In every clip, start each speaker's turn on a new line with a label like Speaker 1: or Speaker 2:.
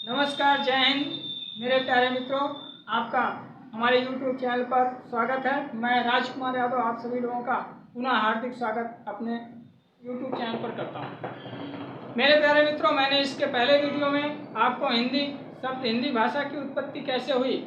Speaker 1: नमस्कार, जय हिंद मेरे प्यारे मित्रों। आपका हमारे YouTube चैनल पर स्वागत है। मैं राजकुमार यादव आप सभी लोगों का पुनः हार्दिक स्वागत अपने YouTube चैनल पर करता हूं। मेरे प्यारे मित्रों, मैंने इसके पहले वीडियो में आपको हिंदी भाषा की उत्पत्ति कैसे हुई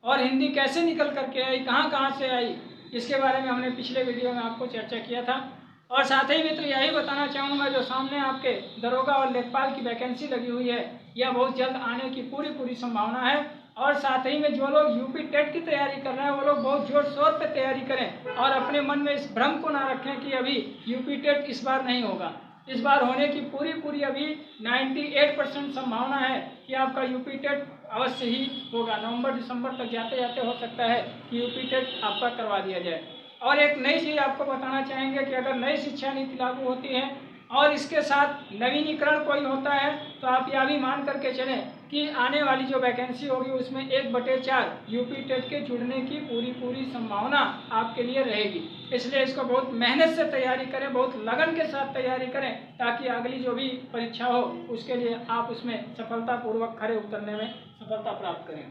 Speaker 1: और हिंदी कैसे निकल करके आई, कहाँ कहाँ से आई, इसके बारे में हमने पिछले वीडियो में आपको चर्चा किया था। और साथ ही मित्र यही बताना चाहूँगा, जो सामने आपके दरोगा और लेखपाल की वैकेंसी लगी हुई है, यह बहुत जल्द आने की पूरी संभावना है। और साथ ही में जो लोग यूपी टेट की तैयारी कर रहे हैं वो लोग बहुत जोर शोर पे तैयारी करें और अपने मन में इस भ्रम को ना रखें कि अभी यूपी टेट इस बार नहीं होगा। इस बार होने की पूरी अभी 98% संभावना है कि आपका यूपी टेट अवश्य ही होगा। नवंबर दिसंबर तक जाते जाते हो सकता है कि यूपी टेट आपका करवा दिया जाए। और एक नई चीज़ आपको बताना चाहेंगे कि अगर नई शिक्षा नीति लागू होती है और इसके साथ नवीनीकरण कोई होता है तो आप यह भी मान करके चलें कि आने वाली जो वैकेंसी होगी उसमें 1/4 यूपी टेट के जुड़ने की पूरी संभावना आपके लिए रहेगी। इसलिए इसको बहुत मेहनत से तैयारी करें, बहुत लगन के साथ तैयारी करें, ताकि अगली जो भी परीक्षा हो उसके लिए आप उसमें सफलतापूर्वक खरे उतरने में सफलता प्राप्त करें।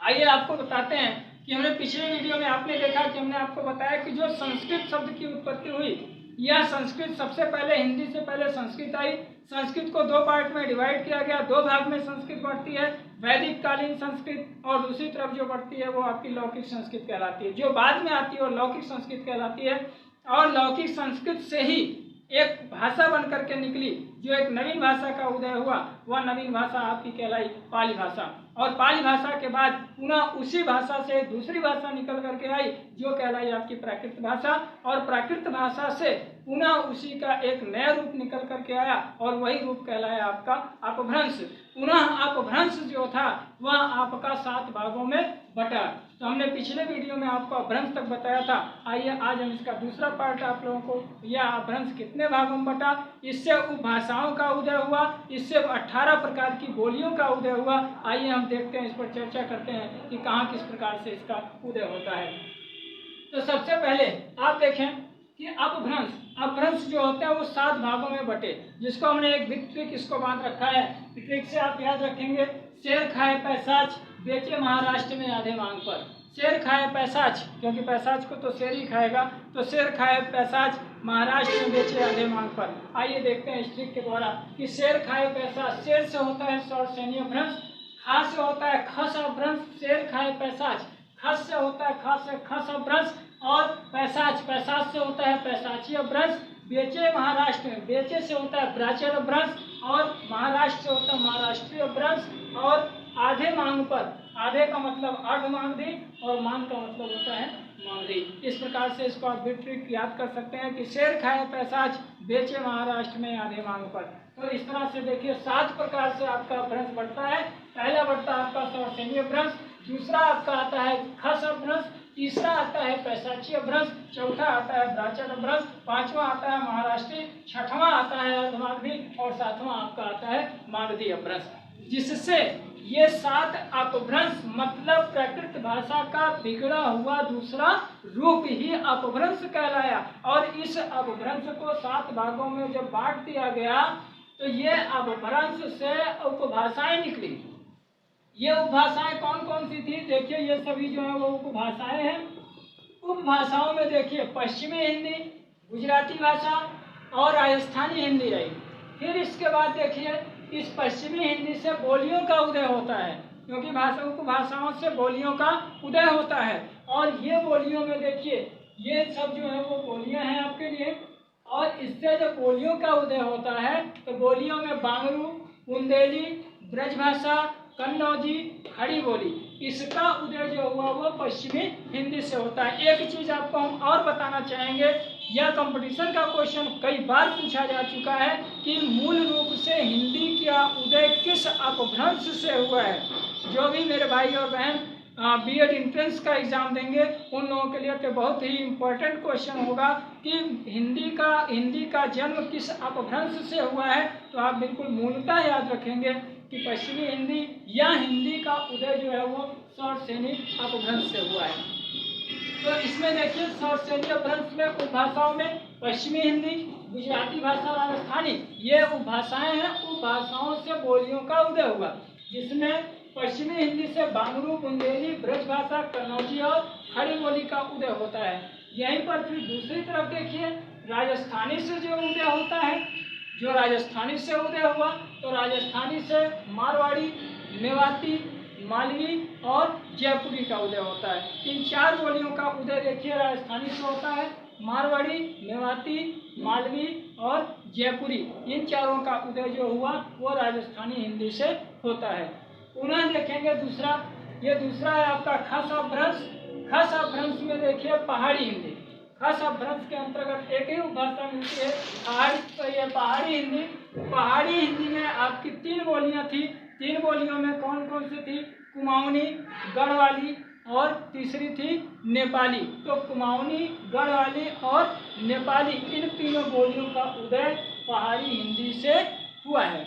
Speaker 1: आइए आपको बताते हैं कि हमने पिछले वीडियो में आपने देखा कि हमने आपको बताया कि जो संस्कृत शब्द की उत्पत्ति हुई, यह संस्कृत सबसे पहले हिंदी से पहले संस्कृत आई। संस्कृत को 2 पार्ट में डिवाइड किया गया, 2 भाग में संस्कृत बढ़ती है, वैदिक कालीन संस्कृत, और दूसरी तरफ जो बढ़ती है वो आपकी लौकिक संस्कृत कहलाती है। जो बाद में आती है वो लौकिक संस्कृत कहलाती है। और लौकिक संस्कृत से ही एक भाषा बन करके निकली, जो एक नवीन भाषा का उदय हुआ, वह नवीन भाषा आपकी कहलाई पाली भाषा। और पाली भाषा के बाद पुनः उसी भाषा से दूसरी भाषा निकल करके आई, जो कहलाई आपकी प्राकृत भाषा। और प्राकृत भाषा से पुनः उसी का एक नया रूप निकल करके आया और वही रूप कहलाया आपका अपभ्रंश। पुनः अपभ्रंश जो था वह आपका 7 भागों में बटा। तो हमने पिछले वीडियो में आपको अपभ्रंश तक बताया था। आइए आज हम इसका दूसरा पार्ट आप लोगों को, यह अपभ्रंश कितने भागों में बटा, इससे उपभाषाओं का उदय हुआ, इससे 18 प्रकार की बोलियों का उदय हुआ। आइए हम देखते हैं, इस पर चर्चा करते हैं कि कहाँ किस प्रकार से इसका उदय होता है। तो सबसे पहले आप देखें कि अपभ्रंश जो होते हैं वो 7 भागों में बटे, जिसको हमने एक ट्रिक इसको बांध रखा है। ट्रिक से आप याद रखेंगे, शेर खाए पैसाच बेचे महाराष्ट्र में आधे मांग पर। शेर खाए पैसाच, क्योंकि पैसाच को तो शेर ही खाएगा, तो शेर खाए पैसाच महाराष्ट्र में बेचे आधे मांग पर। आइए देखते हैं इस ट्रिक के द्वारा कि शेर खाए पैसाच, शेर से होता है शौरसेनी अपभ्रंश, खा से होता है खस अपभ्रंश, शेर खाए पैसाच, खस से होता है खस अपभ्रंश, और पैसाच से होता है पैसाची अपभ्रंश। बेचे महाराष्ट्र में, बेचे से होता है प्राचीन अपभ्रंश, और महाराष्ट्र से होता है महाराष्ट्रीय अपभ्रंश। और आधे मांग पर, आधे का मतलब अर्ध मांगधी और मांग का मतलब होता है मांगधी। इस प्रकार से इसको आप ट्रिक याद कर सकते हैं कि शेर खाए पैसाच बेचे महाराष्ट्र में आधे मांग पर। तो इस तरह से देखिए 7 प्रकार से आपका अपभ्रंश बढ़ता है। पहला बढ़ता है आपका शौरसेनी अपभ्रंश, दूसरा आपका आता है खस अपभ्रंश, तीसरा आता है पैसाची अपभ्रंश, चौथा आता है प्राचीन अपभ्रंश, पांचवा आता है महाराष्ट्री, छठवां आता है अर्धमागधी, और सातवां आपका आता है मागधी अपभ्रंश। जिससे ये 7 अपभ्रंश मतलब प्राकृत भाषा का बिगड़ा हुआ दूसरा रूप ही अपभ्रंश कहलाया। और इस अपभ्रंश को 7 भागों में जब बांट दिया गया तो ये अपभ्रंश से उपभाषाएं निकली। ये उपभाषाएं कौन कौन सी थी, देखिए ये सभी जो है वो उपभाषाएं हैं। उपभाषाओं में देखिए पश्चिमी हिंदी, गुजराती भाषा और राजस्थानी हिंदी आई। फिर इसके बाद देखिए इस पश्चिमी हिंदी से बोलियों का उदय होता है, क्योंकि उपभाषाओं से बोलियों का उदय होता है। और ये बोलियों में देखिए ये सब जो है वो बोलियां हैं आपके लिए। और इससे जो बोलियों का उदय होता है तो बोलियों में बांगरू, बुंदेली, ब्रजभाषा, कन्नौजी, खड़ी बोली, इसका उदय जो हुआ वो पश्चिमी हिंदी से होता है। एक चीज आपको हम और बताना चाहेंगे, यह कंपटीशन का क्वेश्चन कई बार पूछा जा चुका है कि मूल रूप से हिंदी का उदय किस अपभ्रंश से हुआ है। जो भी मेरे भाई और बहन बीएड एंट्रेंस का एग्जाम देंगे उन लोगों के लिए तो बहुत ही इम्पोर्टेंट क्वेश्चन होगा कि हिंदी का जन्म किस अपभ्रंश से हुआ है। तो आप बिल्कुल मूलतः याद रखेंगे कि पश्चिमी हिंदी या हिंदी का उदय जो है वो शौरसेनी अपभ्रंश से हुआ है। तो इसमें देखिए शौरसेनी अपभ्रंश में उपभाषाओं में पश्चिमी हिंदी, गुजराती भाषा, राजस्थानी, ये उपभाषाएं हैं। उपभाषाओं से बोलियों का उदय हुआ। जिसमें पश्चिमी हिंदी से बांगरू, बुंदेली, ब्रजभाषा, कन्नौजी और खड़ी बोली का उदय होता है। यहीं पर फिर दूसरी तरफ देखिए राजस्थानी से जो उदय होता है, जो राजस्थानी से उदय हुआ तो राजस्थानी से मारवाड़ी, मेवाती, मालवी और जयपुरी का उदय होता है। इन चार बोलियों का उदय देखिए राजस्थानी से होता है। मारवाड़ी, मेवाती, मालवी और जयपुरी, इन चारों का उदय जो हुआ वो राजस्थानी हिंदी से होता है। पुनः देखेंगे दूसरा, ये दूसरा है आपका खस अपभ्रंश। खस अपभ्रंश में देखिए पहाड़ी हिंदी। खस अपभ्रंश के अंतर्गत एक ही उपभाषा मिलती है पहाड़ी हिंदी। पहाड़ी हिंदी में आपकी 3 बोलियां थी। 3 बोलियों में कौन कौन सी थी? कुमाऊनी, गढ़वाली और तीसरी थी नेपाली। तो कुमाऊनी, गढ़वाली और नेपाली, इन तीनों बोलियों का उदय पहाड़ी हिंदी से हुआ है।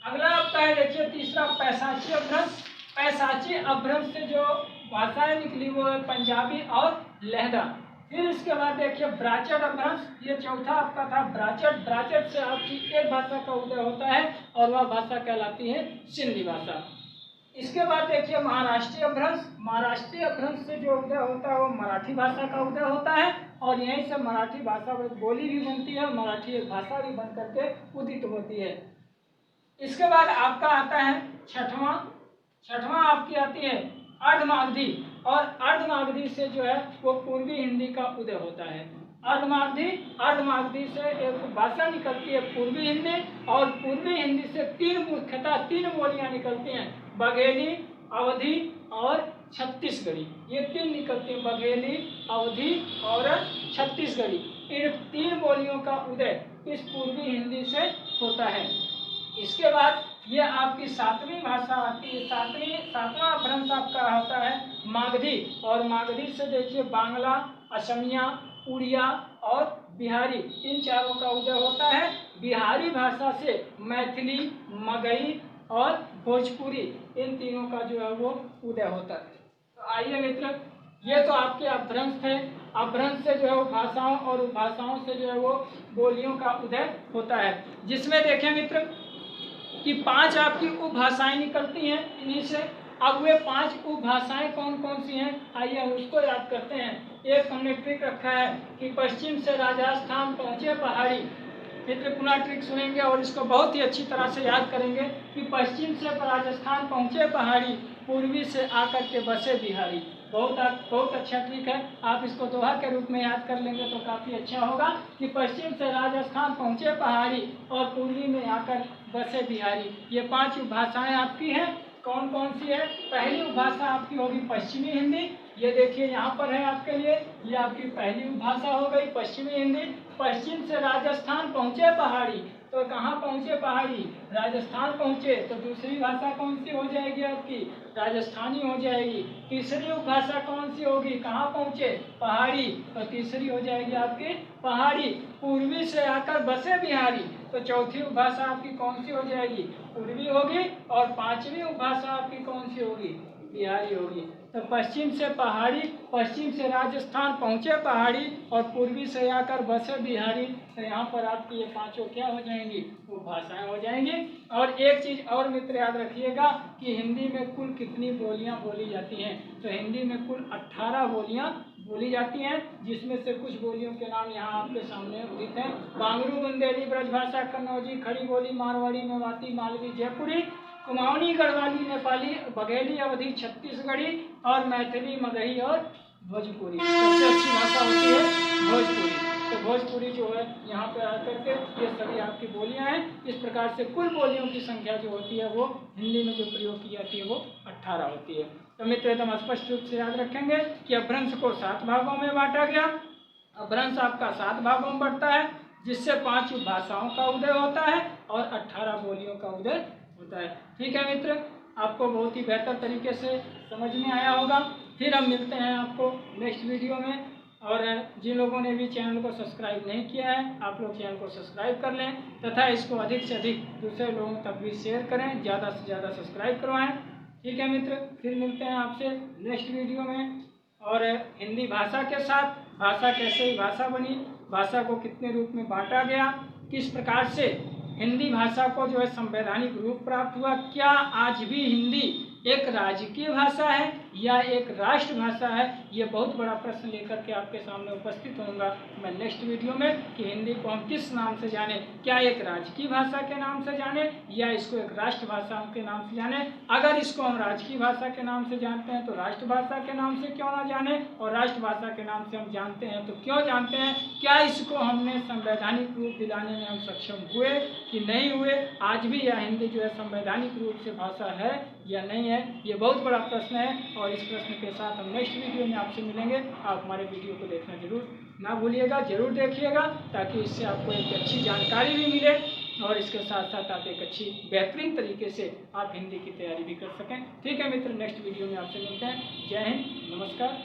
Speaker 1: अगला आपका है देखिए तीसरा पैसाची अपभ्रंश। पैसाची अपभ्रंश से जो भाषाएं निकली वो है पंजाबी और लहदा। फिर इसके बाद देखिए ब्राचट अपभ्रंश, ये चौथा आपका था ब्राचट। ब्राचट से आपकी एक भाषा का उदय होता है और वह भाषा कहलाती है सिंधी भाषा। इसके बाद देखिए महाराष्ट्रीय अपभ्रंश। महाराष्ट्रीय अपभ्रंश से जो उदय होता है वो मराठी भाषा का उदय होता है और यहीं से मराठी भाषा बोली भी बनती है, मराठी एक भाषा भी बन करके उदित होती है। इसके बाद आपका आता है छठवां आपकी आती है अर्धमागधी। और अर्धमागधी से जो है वो पूर्वी हिंदी का उदय होता है। अर्धमागधी से एक भाषा निकलती है पूर्वी हिंदी, और पूर्वी हिंदी से मुख्यतः तीन बोलियां निकलती हैं, बघेली, अवधी और छत्तीसगढ़ी। ये 3 निकलती हैं, बघेली, अवधी और छत्तीसगढ़ी। इन 3 बोलियों का उदय इस पूर्वी हिंदी से होता है। इसके बाद ये आपकी 7वीं भाषा आती है। सातवां अपभ्रंश आपका होता है मागधी। और मागधी से देखिए बांग्ला, असमिया, उड़िया और बिहारी, इन चारों का उदय होता है। बिहारी भाषा से मैथिली, मगही और भोजपुरी, इन तीनों का जो है वो उदय होता है। तो आइए मित्र, ये तो आपके अपभ्रंश थे। अपभ्रंश से जो है वो भाषाओं और उपभाषाओं से जो है वो बोलियों का उदय होता है, जिसमें देखें मित्र कि 5 आपकी उपभाषाएं निकलती हैं इन्हीं से। अब वे 5 उपभाषाएं कौन कौन सी हैं, आइए उसको याद करते हैं। एक हमने ट्रिक रखा है कि पश्चिम से राजस्थान पहुंचे पहाड़ी। मित्र पुनः ट्रिक सुनेंगे और इसको बहुत ही अच्छी तरह से याद करेंगे कि पश्चिम से राजस्थान पहुंचे पहाड़ी, पूर्वी से आकर के बसे बिहारी। बहुत अच्छा ट्रिक है। आप इसको दोहा के रूप में याद कर लेंगे तो काफ़ी अच्छा होगा कि पश्चिम से राजस्थान पहुंचे पहाड़ी और पूर्वी में आकर बसे बिहारी। ये 5 उपभाषाएं आपकी हैं। कौन कौन सी है? पहली उपभाषा आपकी होगी पश्चिमी हिंदी। ये देखिए यहाँ पर है आपके लिए, ये आपकी पहली उपभाषा हो गई पश्चिमी हिंदी। पश्चिम से राजस्थान पहुंचे पहाड़ी, तो कहाँ पहुंचे पहाड़ी? राजस्थान पहुंचे, तो दूसरी भाषा कौन सी हो जाएगी आपकी? राजस्थानी हो जाएगी। तीसरी उपभाषा कौन सी होगी? कहाँ पहुंचे? पहाड़ी, तो तीसरी हो जाएगी आपकी पहाड़ी। पूर्वी से आकर बसे बिहारी, तो चौथी उपभाषा आपकी कौन सी हो जाएगी? पूर्वी होगी। और 5वीं उपभाषा आपकी कौन सी होगी? बिहारी होगी। तो पश्चिम से पहाड़ी, पश्चिम से राजस्थान पहुंचे पहाड़ी और पूर्वी से आकर बसे बिहारी, तो यहाँ पर आपकी ये 5 क्या हो जाएंगी? वो भाषाएं हो जाएंगी। और एक चीज और मित्र याद रखिएगा कि हिंदी में कुल कितनी बोलियां बोली जाती हैं। तो हिंदी में कुल 18 बोलियां बोली जाती हैं, जिसमें से कुछ बोलियों के नाम यहाँ आपके सामने उदित हैं। बांगरू, बुंदेली, ब्रजभाषा, कन्नौजी, खड़ी बोली, मारवाड़ी, मेवाती, मालवी, जयपुरी, कुमाऊनी, गढ़वाली, नेपाली, बघेली, अवधी, छत्तीसगढ़ी और मैथिली, मगही और भोजपुरी। सबसे अच्छी भाषा होती है भोजपुरी। तो भोजपुरी जो है यहाँ पे आकर के ये सभी आपकी बोलियाँ हैं। इस प्रकार से कुल बोलियों की संख्या जो होती है वो हिंदी में जो प्रयोग की जाती है वो 18 होती है। तो मित्र एकदम स्पष्ट रूप से याद रखेंगे कि अपभ्रंश को 7 भागों में बांटा गया। अपभ्रंश आपका 7 भागों में बढ़ता है, जिससे 5 भाषाओं का उदय होता है और 18 बोलियों का उदय होता है। ठीक है मित्र, आपको बहुत ही बेहतर तरीके से समझ में आया होगा। फिर हम मिलते हैं आपको नेक्स्ट वीडियो में। और जिन लोगों ने भी चैनल को सब्सक्राइब नहीं किया है, आप लोग चैनल को सब्सक्राइब कर लें तथा इसको अधिक से अधिक दूसरे लोगों तक भी शेयर करें, ज़्यादा से ज़्यादा सब्सक्राइब करवाएं। ठीक है मित्र, फिर मिलते हैं आपसे नेक्स्ट वीडियो में। और हिंदी भाषा के साथ भाषा कैसे ही भाषा बनी, भाषा को कितने रूप में बांटा गया, किस प्रकार से हिंदी भाषा को जो है संवैधानिक रूप प्राप्त हुआ? क्या आज भी हिंदी एक राजकीय भाषा है या एक राष्ट्रभाषा है? ये बहुत बड़ा प्रश्न लेकर के आपके सामने उपस्थित होऊंगा मैं नेक्स्ट वीडियो में कि हिंदी को हम किस नाम से जाने, क्या एक राजकीय भाषा के नाम से जाने या इसको एक राष्ट्रभाषा के नाम से जाने। अगर इसको हम राजकीय भाषा के नाम से जानते हैं तो राष्ट्रभाषा के नाम से क्यों ना जाने, और राष्ट्रभाषा के नाम से हम जानते हैं तो क्यों जानते हैं? क्या इसको हमने संवैधानिक रूप दिलाने में हम सक्षम हुए कि नहीं हुए? आज भी यह हिंदी जो है संवैधानिक रूप से भाषा है या नहीं है, ये बहुत बड़ा प्रश्न है। और इस प्रश्न के साथ हम नेक्स्ट वीडियो में आपसे मिलेंगे। आप हमारे वीडियो को देखना जरूर ना भूलिएगा, जरूर देखिएगा, ताकि इससे आपको एक अच्छी जानकारी भी मिले और इसके साथ साथ आप एक अच्छी बेहतरीन तरीके से आप हिंदी की तैयारी भी कर सकें। ठीक है मित्र, नेक्स्ट वीडियो में आपसे मिलते हैं। जय हिंद, नमस्कार।